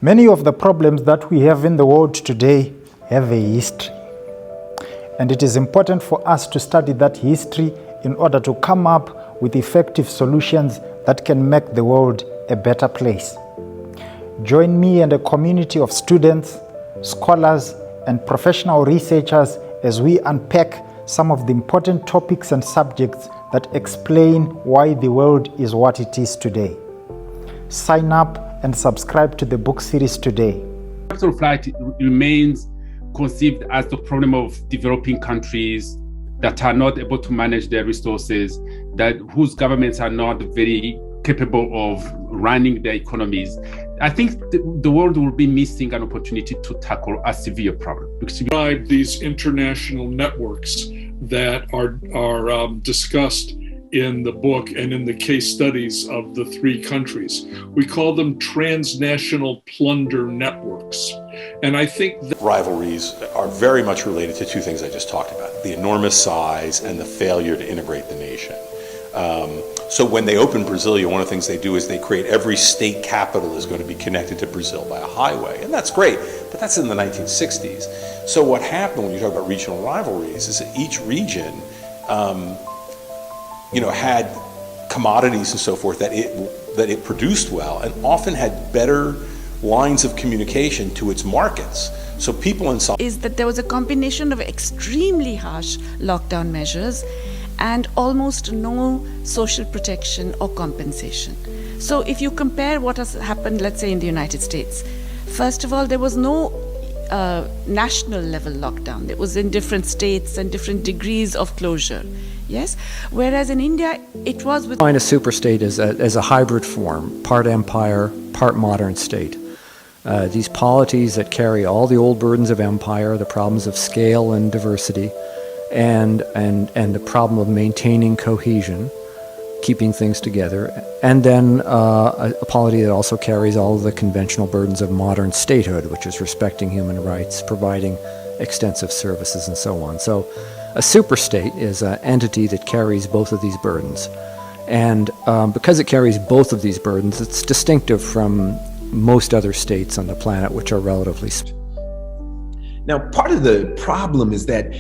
Many of the problems that we have in the world today have a history. And it is important for us to study that history in order to come up with effective solutions that can make the world a better place. Join me and a community of students, scholars, and professional researchers as we unpack some of the important topics and subjects that explain why the world is what it is today. Sign up and subscribe to the book series today. Capital flight remains conceived as the problem of developing countries that are not able to manage their resources, whose governments are not very capable of running their economies. I think the world will be missing an opportunity to tackle a severe problem. These international networks that are discussed in the book and in the case studies of the three countries. We call them transnational plunder networks. And I think that rivalries are very much related to two things I just talked about: the enormous size and the failure to integrate the nation. So when they open Brasilia, one of the things they do is they create every state capital is going to be connected to Brazil by a highway. And that's great, but that's in the 1960s. So what happened when you talk about regional rivalries is that each region had commodities and so forth that it produced well, and often had better lines of communication to its markets. So people in South is that there was a combination of extremely harsh lockdown measures and almost no social protection or compensation. So if you compare what has happened, let's say in the United States, first of all, there was no national level lockdown. It was in different states and different degrees of closure. Yes, whereas in India, it was with... Define a superstate as a hybrid form, part empire, part modern state. These polities that carry all the old burdens of empire, the problems of scale and diversity, and the problem of maintaining cohesion, keeping things together, and then a polity that also carries all of the conventional burdens of modern statehood, which is respecting human rights, providing extensive services, and so on. So a superstate is an entity that carries both of these burdens. And because it carries both of these burdens, it's distinctive from most other states on the planet, which are relatively small. Now, part of the problem is that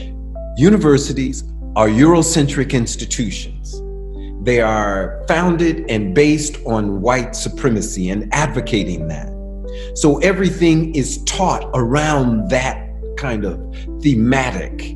universities are Eurocentric institutions. They are founded and based on white supremacy and advocating that. So everything is taught around that kind of thematic.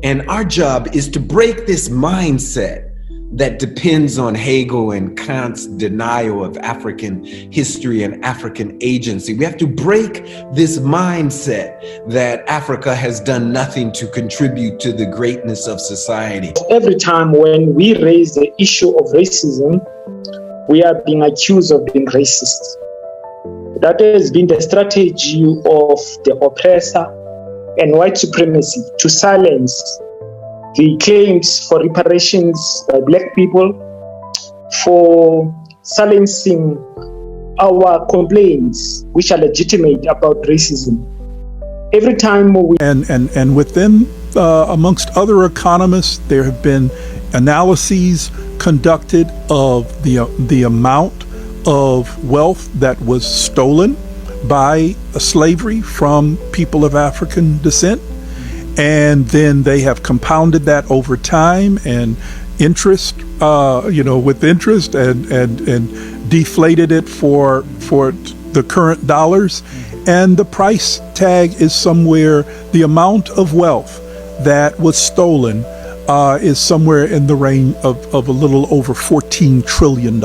And our job is to break this mindset that depends on Hegel and Kant's denial of African history and African agency. We have to break this mindset that Africa has done nothing to contribute to the greatness of society. Every time when we raise the issue of racism, we are being accused of being racist. That has been the strategy of the oppressor and white supremacy to silence the claims for reparations by Black people, for silencing our complaints, which are legitimate about racism. Every time we... And within, amongst other economists, there have been analyses conducted of the amount of wealth that was stolen by slavery from people of African descent. And then they have compounded that over time and interest, with interest and deflated it for the current dollars. And the price tag is somewhere, the amount of wealth that was stolen is somewhere in the range of a little over $14 trillion.